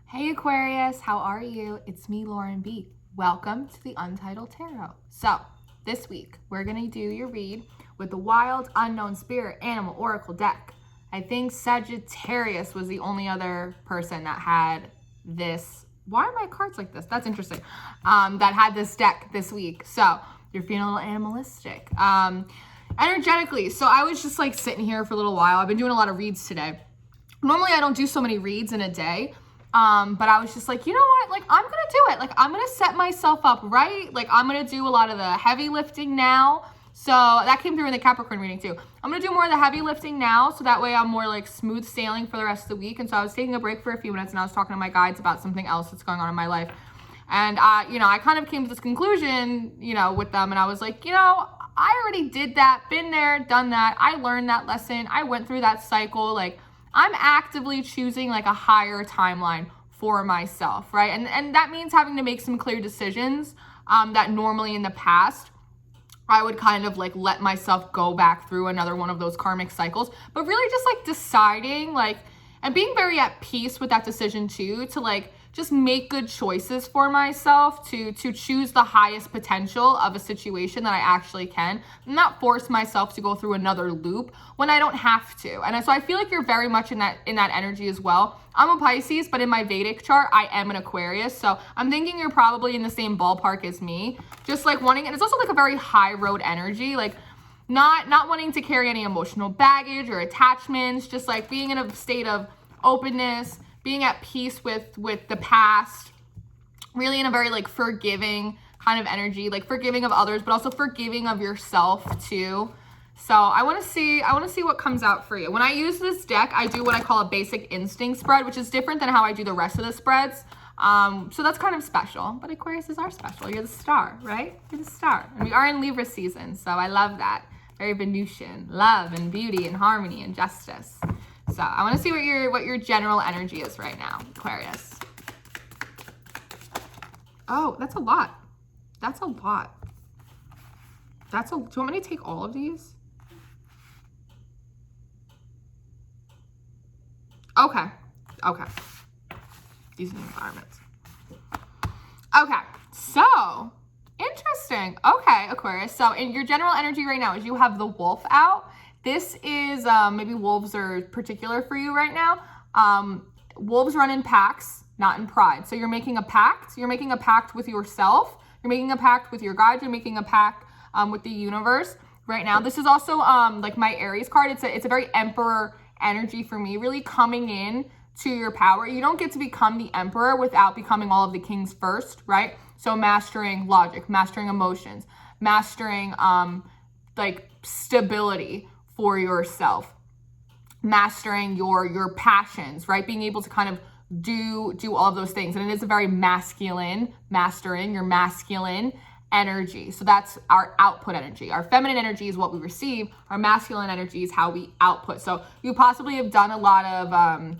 Hey Aquarius, how are you? It's me, Lauren B. Welcome to the Untitled Tarot. So, this week, we're going to do your read with the Wild Unknown Spirit Animal Oracle deck. I think Sagittarius was the only other person that had this. Why are my cards like this? That's interesting. That had this deck this week. So, you're feeling a little animalistic. Energetically, so I was just like sitting here for a little while. I've been doing a lot of reads today. Normally, I don't do so many reads in a day. But I was just like, you know what? Like, I'm going to do it. Like, I'm going to set myself up right. Like, I'm going to do a lot of the heavy lifting now. So that came through in the Capricorn reading too. I'm going to do more of the heavy lifting now. So that way I'm more like smooth sailing for the rest of the week. And so I was taking a break for a few minutes and I was talking to my guides about something else that's going on in my life. And, I kind of came to this conclusion, with them. And I was like, I already did that, been there, done that. I learned that lesson. I went through that cycle. Like, I'm actively choosing like a higher timeline for myself, right? And that means having to make some clear decisions that normally in the past, I would kind of like let myself go back through another one of those karmic cycles, but really just like deciding like, and being very at peace with that decision too, to like just make good choices for myself, to choose the highest potential of a situation that I actually can, and not force myself to go through another loop when I don't have to. And so I feel like you're very much in that energy as well. I'm a Pisces, but in my Vedic chart, I am an Aquarius. So I'm thinking you're probably in the same ballpark as me, just like wanting, and it's also like a very high road energy, like not wanting to carry any emotional baggage or attachments, just like being in a state of openness, being at peace with the past, really in a very like forgiving kind of energy, like forgiving of others, but also forgiving of yourself too. So I want to see what comes out for you. When I use this deck, I do what I call a basic instinct spread, which is different than how I do the rest of the spreads. So that's kind of special, but Aquarius are special. You're the star, right? You're the star. And we are in Libra season, so I love that. Very Venusian, love and beauty and harmony and justice. So I want to see what your general energy is right now, Aquarius. Oh, that's a lot. That's a lot. Do you want me to take all of these? Okay. These are the environments. Okay. So, interesting. Okay, Aquarius. So in your general energy right now is you have the wolf out. This is, maybe wolves are particular for you right now. Wolves run in packs, not in pride. So you're making a pact. You're making a pact with yourself. You're making a pact with your guides. You're making a pact with the universe right now. This is also like my Aries card. It's a very emperor energy for me, really coming in to your power. You don't get to become the emperor without becoming all of the kings first, right? So mastering logic, mastering emotions, mastering like stability for yourself, mastering your passions, right? Being able to kind of do all of those things. And it is a very masculine, mastering your masculine energy. So that's our output energy. Our feminine energy is what we receive. Our masculine energy is how we output. So you possibly have done a lot of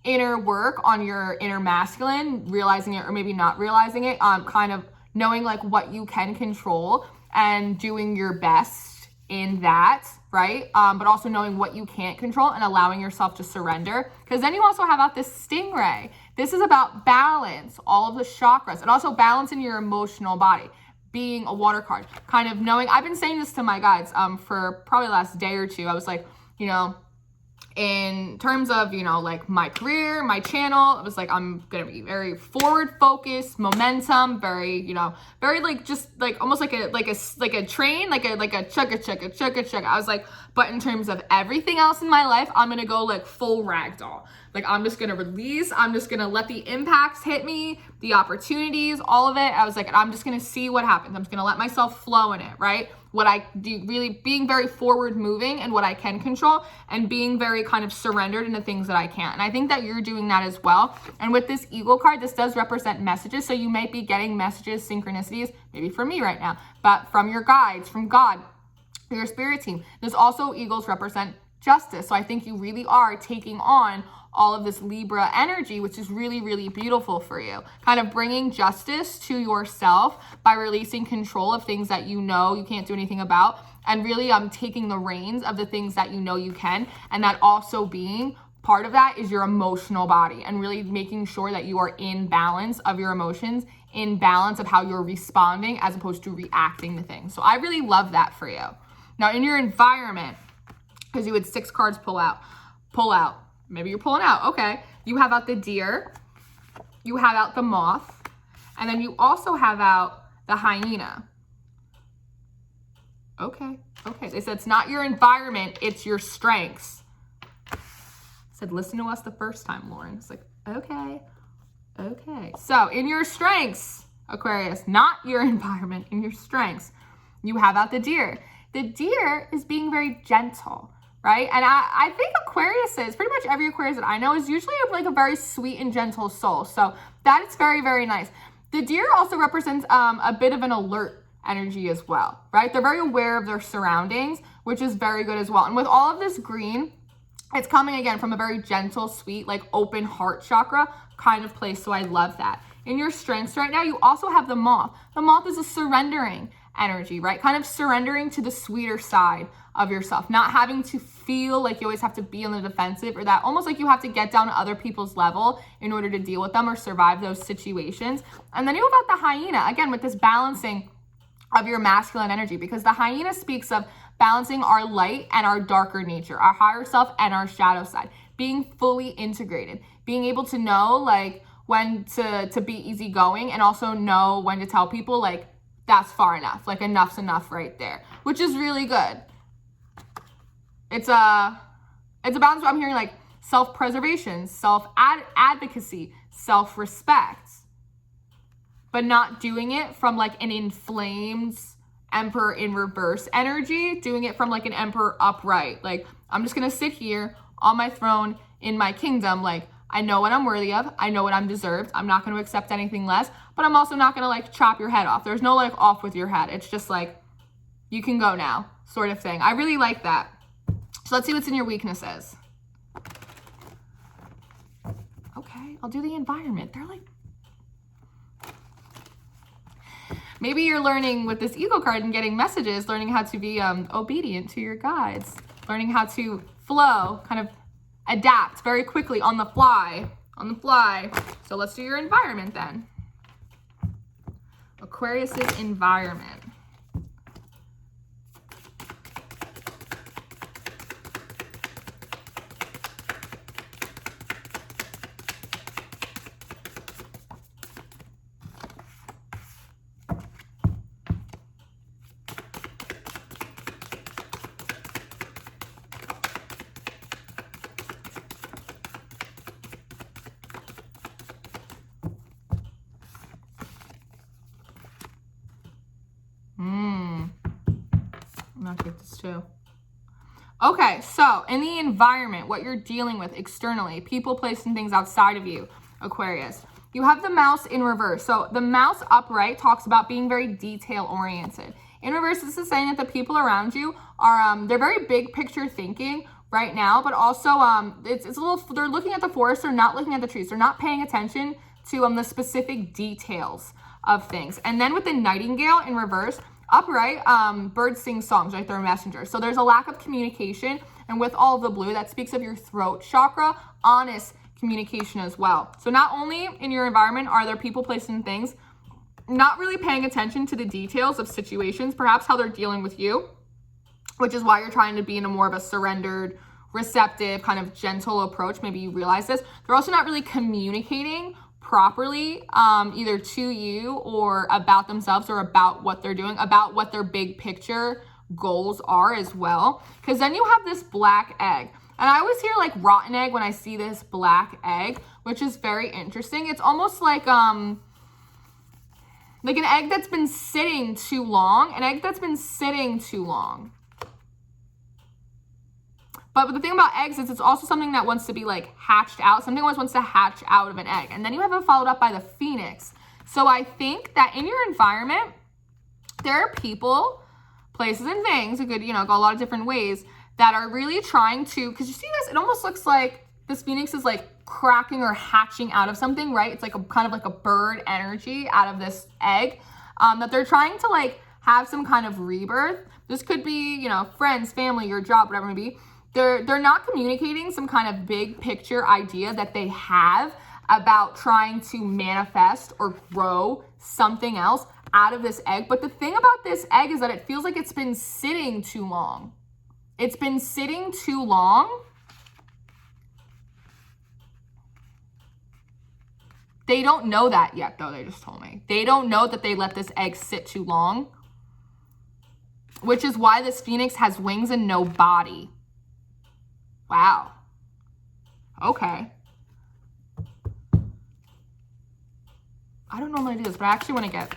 inner work on your inner masculine, realizing it or maybe not realizing it, kind of knowing like what you can control and doing your best in that, right? But also knowing what you can't control and allowing yourself to surrender. Because then you also have out this stingray. This is about balance, all of the chakras, and also balance in your emotional body. Being a water card, kind of knowing, I've been saying this to my guides for probably the last day or two. I was like, in terms of, like my career, my channel, I was like, I'm going to be very forward focused, momentum, very, very like, just like almost like a train, like a chugga. I was like, but in terms of everything else in my life, I'm going to go like full ragdoll. Like, I'm just going to release. I'm just going to let the impacts hit me, the opportunities, all of it. I was like, I'm just going to see what happens. I'm just going to let myself flow in it, right? What I do, really being very forward moving and what I can control, and being very kind of surrendered into things that I can't. And I think that you're doing that as well. And with this Eagle card, this does represent messages. So you might be getting messages, synchronicities, maybe from me right now, but from your guides, from God, your spirit team. There's also Eagles represent justice. So I think you really are taking on all of this Libra energy, which is really, really beautiful for you. Kind of bringing justice to yourself by releasing control of things that you can't do anything about, and really taking the reins of the things that you can, and that also being part of that is your emotional body, and really making sure that you are in balance of your emotions, in balance of how you're responding as opposed to reacting to things. So I really love that for you. Now in your environment, because you had 6 cards pull out. Maybe you're pulling out. Okay. You have out the deer. You have out the moth. And then you also have out the hyena. Okay. They said it's not your environment, it's your strengths. Said, listen to us the first time, Lauren. It's like, okay. So in your strengths, Aquarius, not your environment, in your strengths, you have out the deer. The deer is being very gentle, right? And I think Aquarius is, pretty much every Aquarius that I know is usually like a very sweet and gentle soul. So that is very, very nice. The deer also represents a bit of an alert energy as well, right? They're very aware of their surroundings, which is very good as well. And with all of this green, it's coming again from a very gentle, sweet, like open heart chakra kind of place. So I love that. In your strengths right now, you also have the moth. The moth is a surrendering energy, right? Kind of surrendering to the sweeter side of yourself, not having to feel like you always have to be on the defensive, or that almost like you have to get down to other people's level in order to deal with them or survive those situations. And then you have the hyena, again, with this balancing of your masculine energy, because the hyena speaks of balancing our light and our darker nature, our higher self and our shadow side, being fully integrated, being able to know like when to be easygoing, and also know when to tell people like that's far enough, like enough's enough right there, which is really good. It's a balance. I'm hearing like self-preservation, self-advocacy, self-respect, but not doing it from like an inflamed Emperor in reverse energy, doing it from like an Emperor upright. Like, I'm just going to sit here on my throne in my kingdom. Like, I know what I'm worthy of. I know what I'm deserved. I'm not going to accept anything less, but I'm also not going to like chop your head off. There's no like off with your head. It's just like, you can go now sort of thing. I really like that. So let's see what's in your weaknesses. Okay, I'll do the environment. They're like, maybe you're learning with this ego card and getting messages, learning how to be obedient to your guides, learning how to flow, kind of adapt very quickly on the fly. So let's do your environment then. Aquarius's environment. I'll get this too. Okay, so in the environment, what you're dealing with externally, people, place, and things outside of you, Aquarius, you have the mouse in reverse. So the mouse upright talks about being very detail oriented. In reverse, this is saying that the people around you are, they're very big picture thinking right now, but also it's a little, they're looking at the forest, they're not looking at the trees. They're not paying attention to the specific details of things. And then with the nightingale in reverse, upright, birds sing songs, right? They're messengers. So there's a lack of communication. And with all of the blue, that speaks of your throat chakra, honest communication as well. So not only in your environment are there people, places, and things not really paying attention to the details of situations, perhaps how they're dealing with you, which is why you're trying to be in a more of a surrendered, receptive, kind of gentle approach. Maybe you realize this. They're also not really communicating properly, either to you or about themselves or about what they're doing, about what their big picture goals are as well. Because then you have this black egg. And I always hear like rotten egg when I see this black egg, which is very interesting. It's almost like an egg that's been sitting too long, But the thing about eggs is it's also something that wants to be like hatched out. Something always wants to hatch out of an egg. And then you have it followed up by the phoenix. So I think that in your environment, there are people, places, and things, it could, go a lot of different ways, that are really trying to, because you see this, it almost looks like this phoenix is like cracking or hatching out of something, right? It's like a kind of like a bird energy out of this egg, that they're trying to like have some kind of rebirth. This could be, friends, family, your job, whatever it may be. they're not communicating some kind of big picture idea that they have about trying to manifest or grow something else out of this egg. But the thing about this egg is that it feels like it's been sitting too long. It's been sitting too long. They don't know that yet, though, they just told me. They don't know that they let this egg sit too long, which is why this phoenix has wings and no body. Wow. Okay. I don't normally do this, but I actually want to get...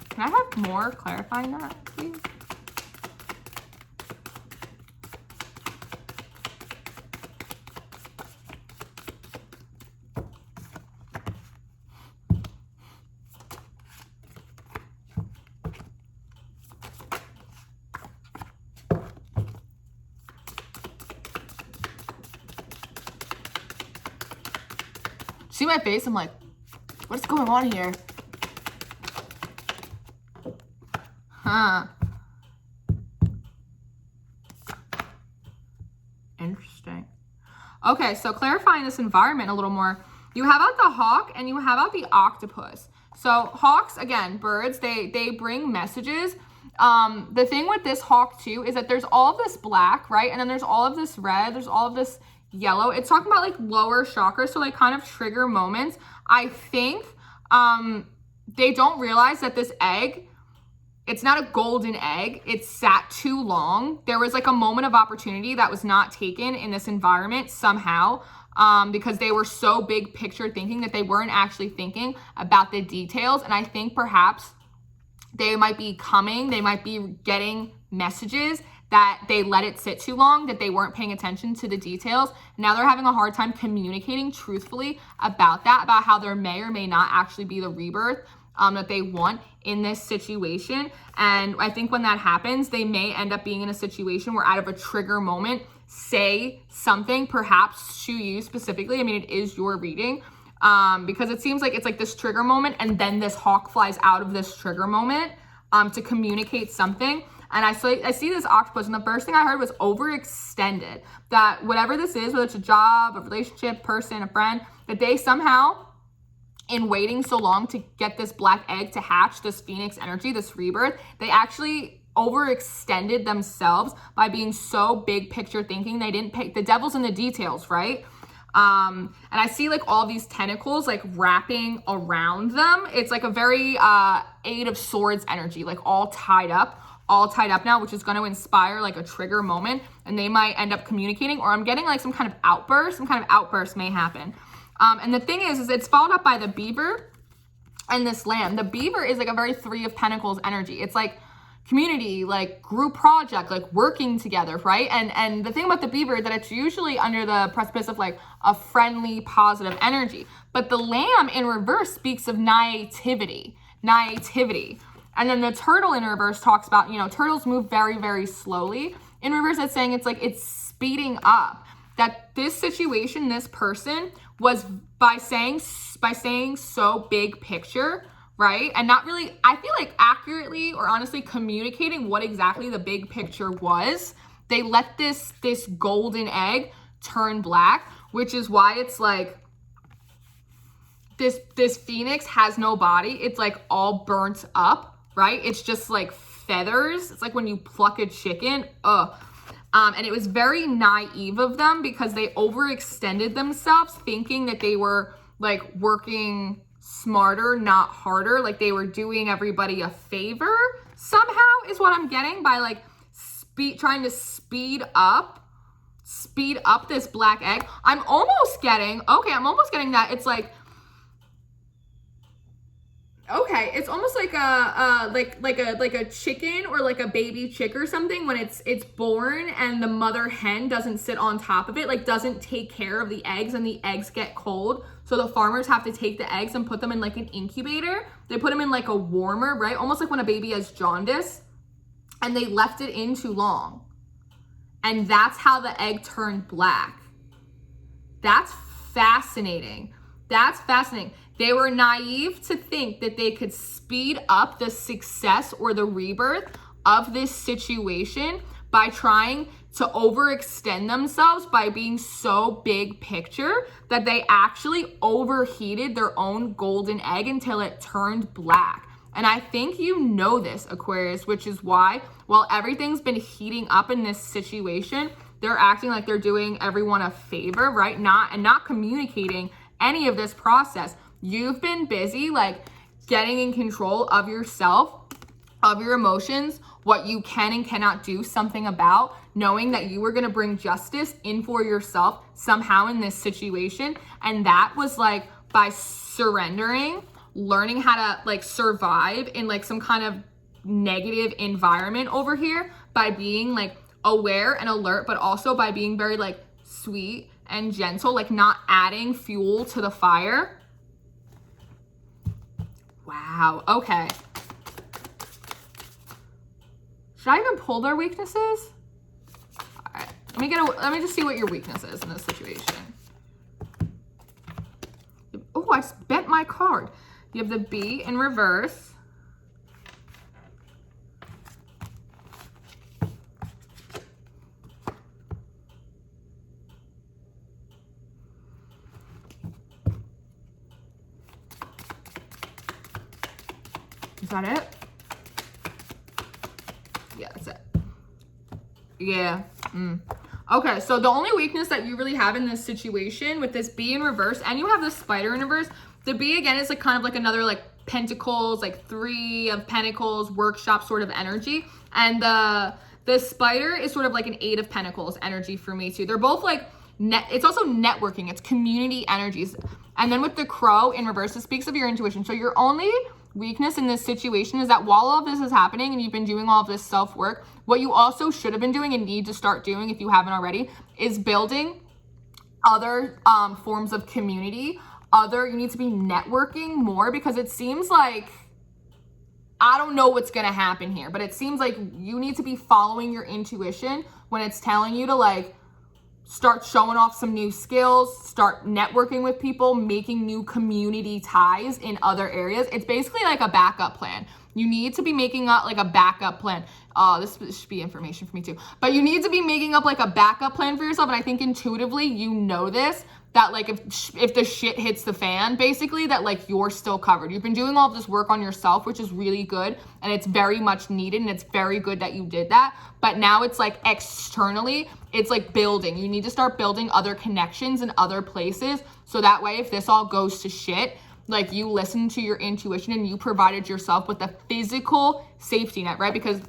Can I have more clarifying that, please? See my face? I'm like, what's going on here? Huh. Interesting. Okay, so clarifying this environment a little more, you have out the hawk and you have out the octopus. So hawks, again, birds, they bring messages. The thing with this hawk too is that there's all of this black, right? And then there's all of this red, there's all of this yellow. It's talking about like lower chakras, so like kind of trigger moments. I think they don't realize that this egg, it's not a golden egg. It sat too long. There was like a moment of opportunity that was not taken in this environment somehow, because they were so big picture thinking that they weren't actually thinking about the details. And I think perhaps they might be getting messages that they let it sit too long, that they weren't paying attention to the details. Now they're having a hard time communicating truthfully about that, about how there may or may not actually be the rebirth that they want in this situation. And I think when that happens, they may end up being in a situation where out of a trigger moment, say something perhaps to you specifically. I mean, it is your reading, because it seems like it's like this trigger moment and then this hawk flies out of this trigger moment to communicate something. And I see this octopus, and the first thing I heard was overextended. That whatever this is, whether it's a job, a relationship, person, a friend, that they somehow, in waiting so long to get this black egg to hatch, this phoenix energy, this rebirth, they actually overextended themselves by being so big picture thinking. They didn't pay, the devil's in the details, right? And I see like all these tentacles like wrapping around them. It's like a very Eight of Swords energy, like all tied up now, which is going to inspire like a trigger moment, and they might end up communicating, or I'm getting like some kind of outburst may happen. And the thing is it's followed up by the beaver and this lamb. The beaver is like a very Three of Pentacles energy. It's like community, like group project, like working together, right? And the thing about the beaver is that it's usually under the precipice of like a friendly, positive energy. But the lamb in reverse speaks of naivety. And then the turtle in reverse talks about, you know, turtles move very, very slowly. In reverse, it's saying it's like it's speeding up. That this situation, this person was by saying so big picture, right? And not really, I feel like accurately or honestly communicating what exactly the big picture was. They let this golden egg turn black, which is why it's like this phoenix has no body. It's like all burnt up. Right? It's just like feathers. It's like when you pluck a chicken. And it was very naive of them because they overextended themselves thinking that they were like working smarter, not harder. Like they were doing everybody a favor somehow is what I'm getting by like trying to speed up this black egg. I'm almost getting that. It's like, okay, it's almost like a chicken or like a baby chick or something when it's born and the mother hen doesn't sit on top of it, like doesn't take care of the eggs, and the eggs get cold. So the farmers have to take the eggs and put them in like an incubator. They put them in like a warmer, right? Almost like when a baby has jaundice and they left it in too long. And that's how the egg turned black. That's fascinating. They were naive to think that they could speed up the success or the rebirth of this situation by trying to overextend themselves by being so big picture that they actually overheated their own golden egg until it turned black. And I think you know this, Aquarius, which is why, while everything's been heating up in this situation, they're acting like they're doing everyone a favor, right? Not communicating any of this process. You've been busy like getting in control of yourself, of your emotions, what you can and cannot do something about, knowing that you were going to bring justice in for yourself somehow in this situation. And that was like by surrendering, learning how to like survive in like some kind of negative environment over here by being like aware and alert, but also by being very like sweet and gentle, like not adding fuel to the fire. Wow. Okay. Should I even pull their weaknesses? All right. Let me just see what your weakness is in this situation. Oh, I bent my card. You have the B in reverse. Is that it? Yeah, that's it. Yeah. Okay, so the only weakness that you really have in this situation with this B in reverse, and you have the spider in reverse, the B again is like kind of like another like pentacles, like 3 of pentacles, workshop sort of energy. And the spider is sort of like an 8 of pentacles energy for me too. They're both like, it's also networking, it's community energies. And then with the crow in reverse, it speaks of your intuition. So your only weakness in this situation is that while all of this is happening and you've been doing all of this self-work, what you also should have been doing and need to start doing if you haven't already is building other forms of community. You need to be networking more, because it seems like, I don't know what's gonna happen here, but it seems like you need to be following your intuition when it's telling you to like start showing off some new skills, start networking with people, making new community ties in other areas. It's basically like a backup plan. You need to be making up like a backup plan. This should be information for me too. But you need to be making up like a backup plan for yourself. And I think intuitively you know this, that like if the shit hits the fan, basically, that like you're still covered. You've been doing all of this work on yourself, which is really good. And it's very much needed. And it's very good that you did that. But now it's like externally, it's like building. You need to start building other connections in other places. So that way, if this all goes to shit, like you listened to your intuition and you provided yourself with a physical safety net, right? Because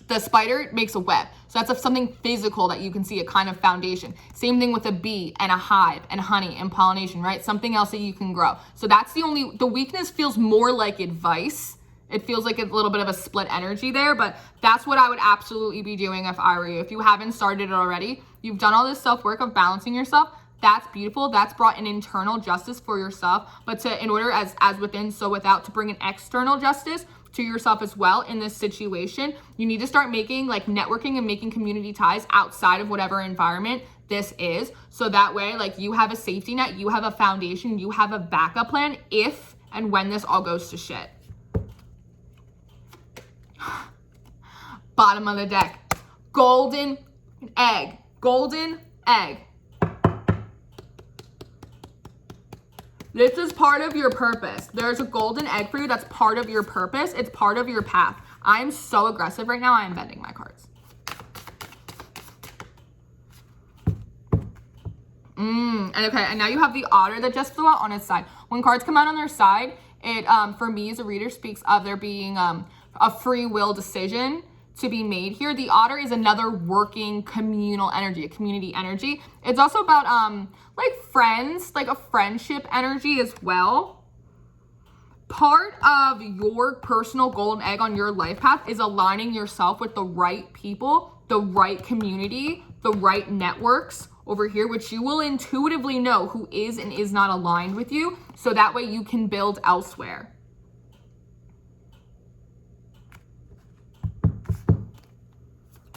the spider makes a web. So that's something physical that you can see, a kind of foundation. Same thing with a bee and a hive and honey and pollination, right? Something else that you can grow. So that's the weakness feels more like advice. It feels like a little bit of a split energy there, but that's what I would absolutely be doing if I were you. If you haven't started it already, you've done all this self-work of balancing yourself. That's beautiful. That's brought an internal justice for yourself. But in order as within, so without, to bring an external justice to yourself as well in this situation, you need to start making like networking and making community ties outside of whatever environment this is. So that way, like you have a safety net, you have a foundation, you have a backup plan if and when this all goes to shit. Bottom of the deck, golden egg, golden egg. This is part of your purpose. There's a golden egg for you. That's part of your purpose. It's part of your path. I'm so aggressive right now. I am bending my cards. And okay, and now you have the otter that just flew out on its side. When cards come out on their side, it, for me as a reader, speaks of there being a free will decision to be made here. The otter is another working communal energy, a community energy. It's also about like friends, like a friendship energy as well. Part of your personal golden egg on your life path is aligning yourself with the right people, the right community, the right networks over here, which you will intuitively know who is and is not aligned with you. So that way you can build elsewhere.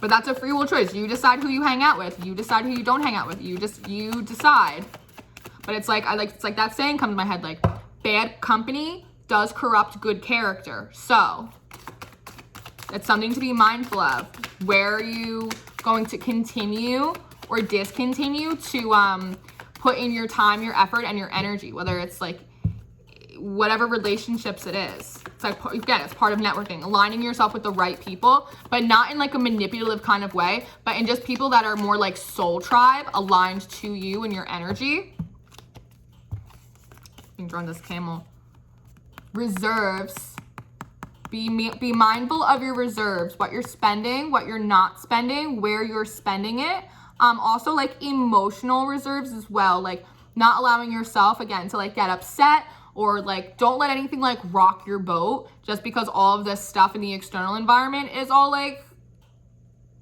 But that's a free will choice. You decide who you hang out with. You decide who you don't hang out with. You decide. But it's like that saying comes to my head, like, bad company does corrupt good character. So it's something to be mindful of. where are you going to continue or discontinue to put in your time, your effort, and your energy, whether it's like whatever relationships it is. It's like, again, it's part of networking, aligning yourself with the right people, but not in like a manipulative kind of way, but in just people that are more like soul tribe, aligned to you and your energy. I'm drawing this camel. Reserves. Be mindful of your reserves, what you're spending, what you're not spending, where you're spending it. Also like emotional reserves as well, like not allowing yourself, again, to like get upset, or like don't let anything like rock your boat just because all of this stuff in the external environment is all like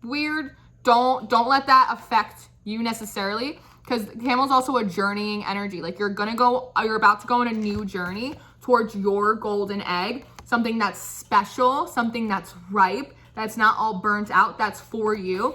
weird. Don't let that affect you necessarily, because Camel's also a journeying energy. Like you're about to go on a new journey towards your golden egg, something that's special, something that's ripe, that's not all burnt out, that's for you.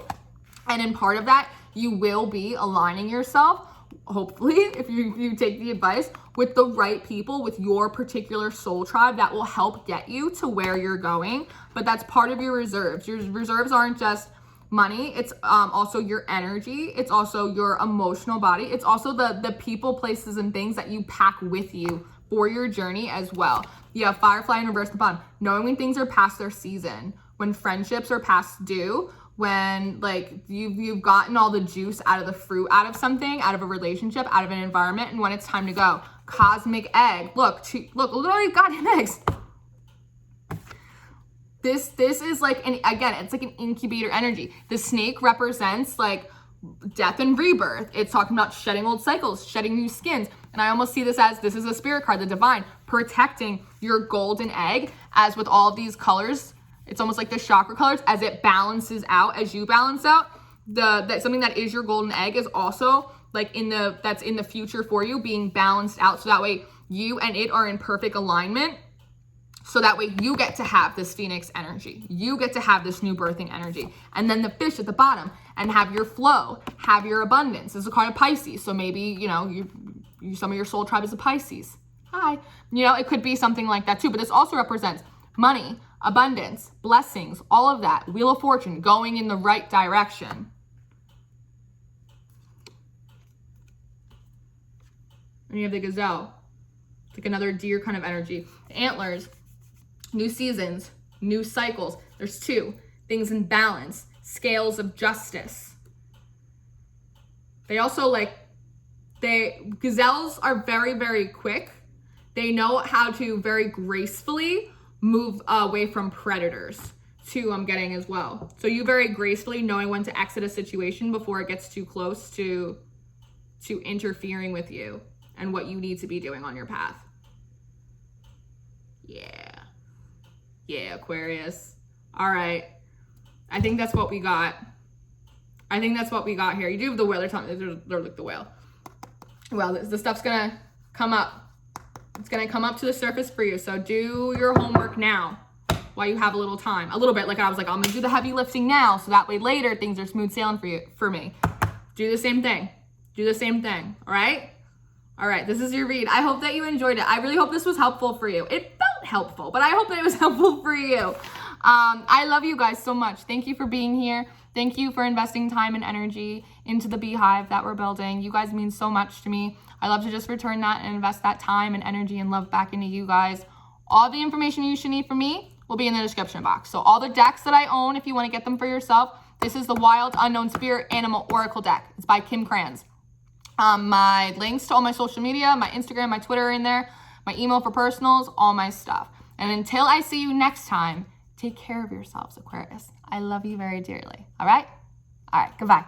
And in part of that, you will be aligning yourself, hopefully, if you take the advice, with the right people, with your particular soul tribe that will help get you to where you're going. But that's part of your reserves. Your reserves aren't just money. It's also your energy. It's also your emotional body. It's also the people, places, and things that you pack with you for your journey as well. You have Firefly in reverse at the bottom. Knowing when things are past their season, when friendships are past due, when like you've gotten all the juice out of the fruit, out of something, out of a relationship, out of an environment, and when it's time to go. Cosmic egg. Look at all these goddamn eggs. This is like, again, it's like an incubator energy. The snake represents like death and rebirth. It's talking about shedding old cycles, shedding new skins. And I almost see this is a spirit card, the divine, protecting your golden egg, as with all of these colors. It's almost like the chakra colors, as it balances out, as you balance out. Something that is your golden egg is also like that's in the future for you, being balanced out. So that way you and it are in perfect alignment. So that way you get to have this phoenix energy. You get to have this new birthing energy. And then the fish at the bottom, and have your flow, have your abundance. This is a card of Pisces. So maybe, you some of your soul tribe is a Pisces. Hi. It could be something like that too. But this also represents money, abundance, blessings, all of that. Wheel of Fortune, going in the right direction. And you have the gazelle. It's like another deer kind of energy. The antlers, new seasons, new cycles. There's two things in balance, scales of justice. They also gazelles are very, very quick. They know how to very gracefully move away from predators too, I'm getting as well. So you very gracefully knowing when to exit a situation before it gets too close to interfering with you and what you need to be doing on your path. Yeah, Aquarius. All right. I think that's what we got. Here. You do have the whale. They're like the whale. Well, the stuff's going to come up. It's going to come up to the surface for you. So do your homework now while you have a little time. A little bit. Like I was like, I'm going to do the heavy lifting now, so that way later things are smooth sailing for me. Do the same thing. All right? All right, this is your read. I hope that you enjoyed it. I really hope this was helpful for you. It felt helpful, but I hope that it was helpful for you. I love you guys so much. Thank you for being here. Thank you for investing time and energy into the beehive that we're building. You guys mean so much to me. I love to just return that and invest that time and energy and love back into you guys. All the information you should need from me will be in the description box. So all the decks that I own, if you want to get them for yourself, this is the Wild Unknown Spirit Animal Oracle deck. It's by Kim Kranz. My links to all my social media, my Instagram, my Twitter are in there, my email for personals, all my stuff. And until I see you next time, take care of yourselves, Aquarius. I love you very dearly. All right? All right. Goodbye.